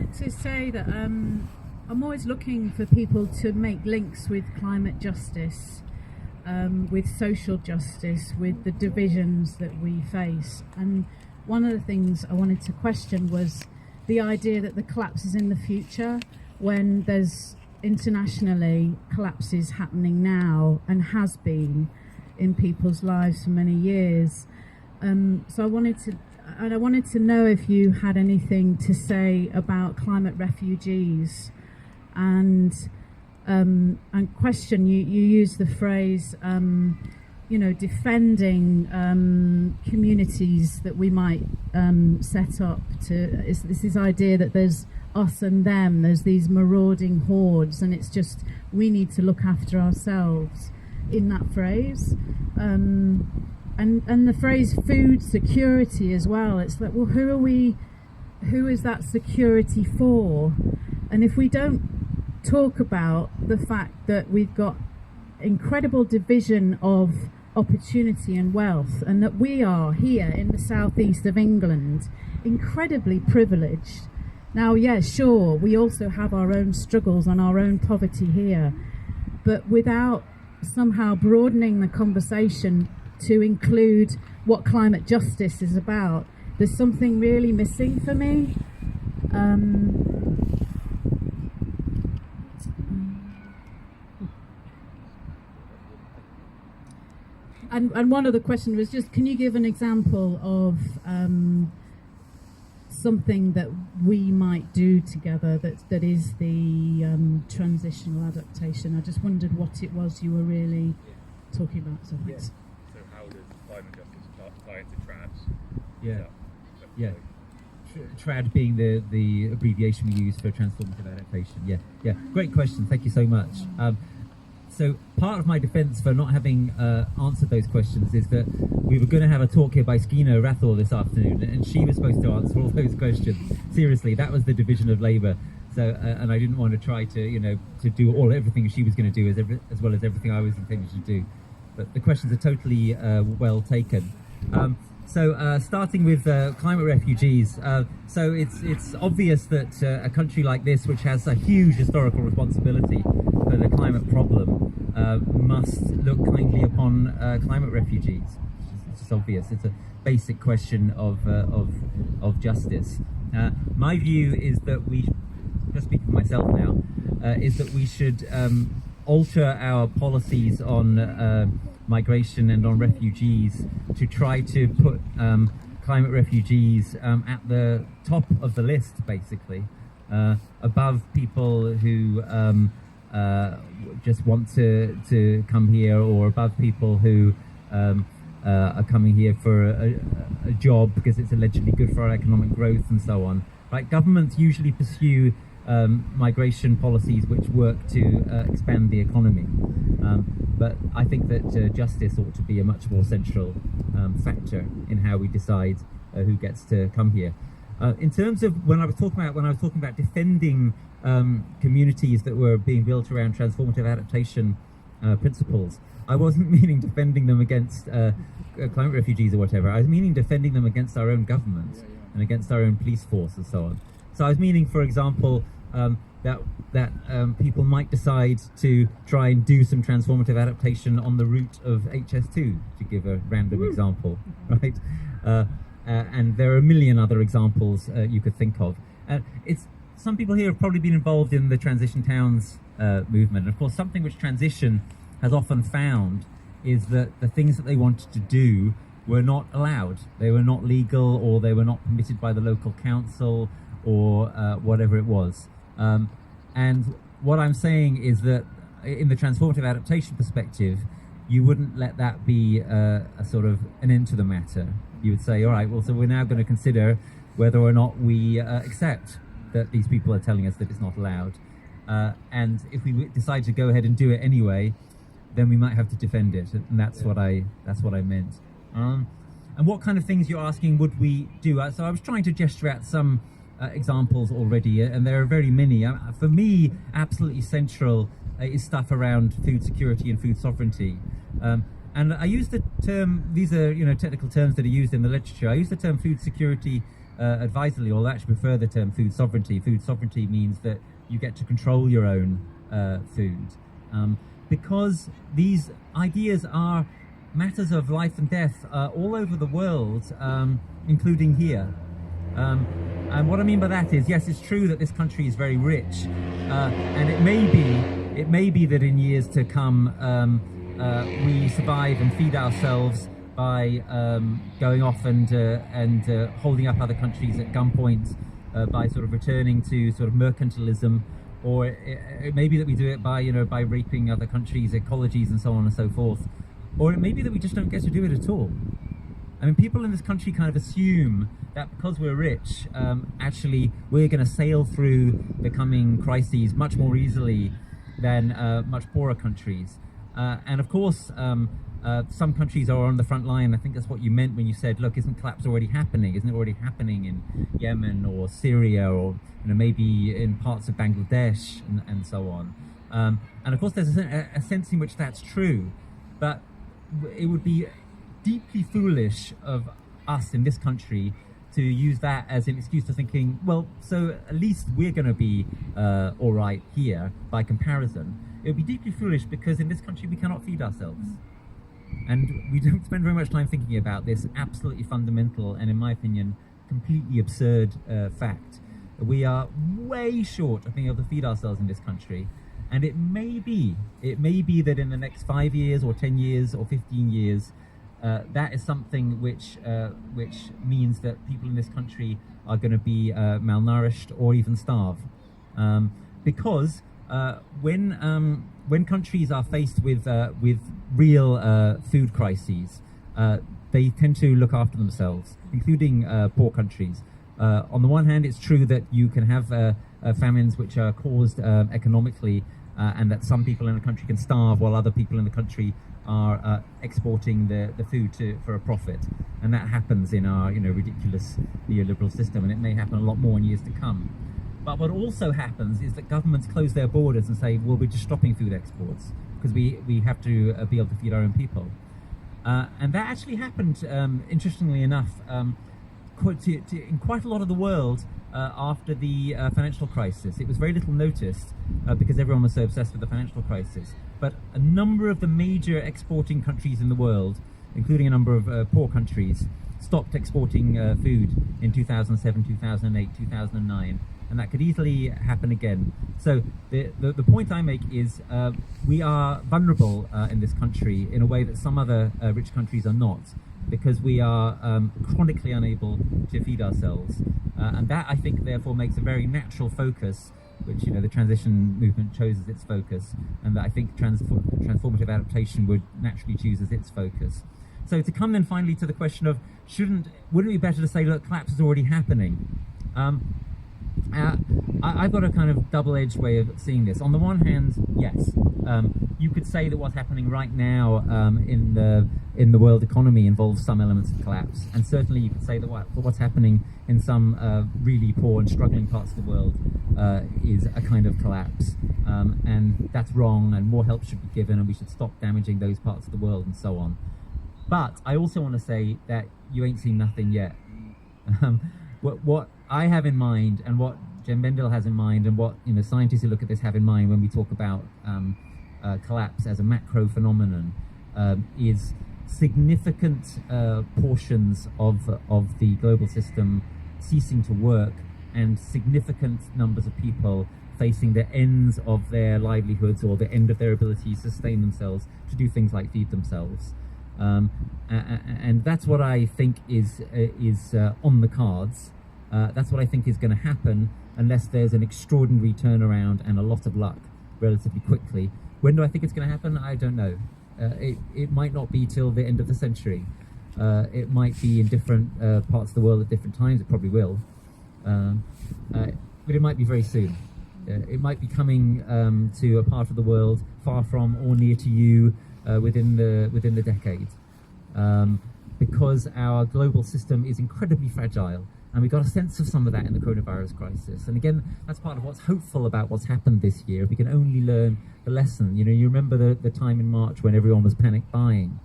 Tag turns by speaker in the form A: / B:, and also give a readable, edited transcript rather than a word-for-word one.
A: like to say that I'm always looking for people to make links with climate justice, with social justice, with the divisions that we face. And one of the things I wanted to question was the idea that the collapse is in the future, when there's internationally collapses happening now and has been in people's lives for many years. So I wanted to know if you had anything to say about climate refugees, and question. You use the phrase, defending communities that we might set up to. It's this idea that there's us and them. There's these marauding hordes, and it's just we need to look after ourselves. In that phrase. And the phrase food security as well. It's like, well, who is that security for? And if we don't talk about the fact that we've got incredible division of opportunity and wealth, and that we are here in the southeast of England incredibly privileged. Now, yeah, sure, we also have our own struggles and our own poverty here, but without somehow broadening the conversation to include what climate justice is about, there's something really missing for me. And one other question was just, can you give an example of something that we might do together that is the transitional adaptation? I just wondered what it was you were really talking about. So thanks.
B: So how does climate justice tie into
C: TRAD? Yeah. TRAD being the abbreviation we use for transformative adaptation. Yeah. Great question. Thank you so much. So part of my defence for not having answered those questions is that we were going to have a talk here by Skeena Rathor this afternoon, and she was supposed to answer all those questions. Seriously, that was the division of labour. So, and I didn't want to try to do everything she was going to do as well as everything I was intending to do. But the questions are totally well taken. So starting with climate refugees, so it's obvious that a country like this, which has a huge historical responsibility for the climate problem, must look kindly upon climate refugees. It's just obvious. It's a basic question of justice. My view is that we, just speaking for myself now, is that we should alter our policies on migration and on refugees to try to put climate refugees at the top of the list, basically, above people who just want to come here, or above people who are coming here for a job because it's allegedly good for our economic growth and so on. Right? Governments usually pursue migration policies which work to expand the economy. But I think that justice ought to be a much more central factor in how we decide who gets to come here. In terms of when I was talking about defending communities that were being built around transformative adaptation principles, I wasn't meaning defending them against climate refugees or whatever. I was meaning defending them against our own government and against our own police force and so on. So I was meaning, for example, that people might decide to try and do some transformative adaptation on the route of HS2, to give a random example, right? And there are a million other examples you could think of. Some people here have probably been involved in the transition towns movement. And of course, something which transition has often found is that the things that they wanted to do were not allowed. They were not legal, or they were not permitted by the local council, or whatever it was. And what I'm saying is that in the transformative adaptation perspective, you wouldn't let that be a sort of an end to the matter. You would say, all right, well, so we're now going to consider whether or not we accept that these people are telling us that it's not allowed. And if we decide to go ahead and do it anyway, then we might have to defend it. And that's what I meant. And what kind of things you're asking would we do? So I was trying to gesture at some examples already, and there are very many. For me, absolutely central is stuff around food security and food sovereignty. And I use the term, these are technical terms that are used in the literature. I use the term food security advisedly, or I actually prefer the term food sovereignty. Food sovereignty means that you get to control your own food, because these ideas are matters of life and death all over the world, including here. And what I mean by that is, yes, it's true that this country is very rich, and it may be that in years to come we survive and feed ourselves by going off and holding up other countries at gunpoint, by sort of returning to sort of mercantilism, or it may be that we do it by by raping other countries' ecologies and so on and so forth, or it may be that we just don't get to do it at all. I mean, people in this country kind of assume that because we're rich, actually we're going to sail through the coming crises much more easily than much poorer countries. And of course, some countries are on the front line. I think that's what you meant when you said, look, isn't collapse already happening? Isn't it already happening in Yemen or Syria, or maybe in parts of Bangladesh and so on? And of course, there's a sense in which that's true, but it would be deeply foolish of us in this country to use that as an excuse to thinking, well, so at least we're going to be all right here by comparison. It would be deeply foolish because in this country we cannot feed ourselves. And we don't spend very much time thinking about this absolutely fundamental and, in my opinion, completely absurd fact. We are way short of being able to feed ourselves in this country. And it may be that in the next 5 years or 10 years or 15 years, that is something which means that people in this country are going to be malnourished or even starve, because when countries are faced with real food crises, they tend to look after themselves, including poor countries. On the one hand, it's true that you can have famines which are caused economically, and that some people in a country can starve while other people in the country are exporting the food for a profit, and that happens in our ridiculous neoliberal system, and it may happen a lot more in years to come. But what also happens is that governments close their borders and say, well, we're just stopping food exports because we have to be able to feed our own people, and that actually happened, interestingly enough, in quite a lot of the world after the financial crisis. It was very little noticed because everyone was so obsessed with the financial crisis. But a number of the major exporting countries in the world, including a number of poor countries, stopped exporting food in 2007, 2008, 2009, and that could easily happen again. So the point I make is we are vulnerable in this country in a way that some other rich countries are not, because we are chronically unable to feed ourselves. And that, I think, therefore makes a very natural focus, which the transition movement chose as its focus, and that I think transformative adaptation would naturally choose as its focus. So to come then finally to the question of wouldn't it be better to say, look, collapse is already happening? I've got a kind of double-edged way of seeing this. On the one hand, yes, you could say that what's happening right now in the world economy involves some elements of collapse, and certainly you could say that what's happening in some really poor and struggling parts of the world is a kind of collapse, and that's wrong, and more help should be given, and we should stop damaging those parts of the world, and so on. But I also want to say that you ain't seen nothing yet. What I have in mind, and what Jen Bendel has in mind, and what scientists who look at this have in mind when we talk about collapse as a macro phenomenon, is significant portions of the global system ceasing to work, and significant numbers of people facing the ends of their livelihoods or the end of their ability to sustain themselves, to do things like feed themselves. And that's what I think is on the cards. That's what I think is going to happen unless there's an extraordinary turnaround and a lot of luck relatively quickly. When do I think it's going to happen? I don't know. It might not be till the end of the century. It might be in different parts of the world at different times. It probably will. But it might be very soon. It might be coming to a part of the world far from or near to you within the decade, because our global system is incredibly fragile, and we got a sense of some of that in the coronavirus crisis. And again, that's part of what's hopeful about what's happened this year. If we can only learn the lesson. You remember the time in March when everyone was panic buying.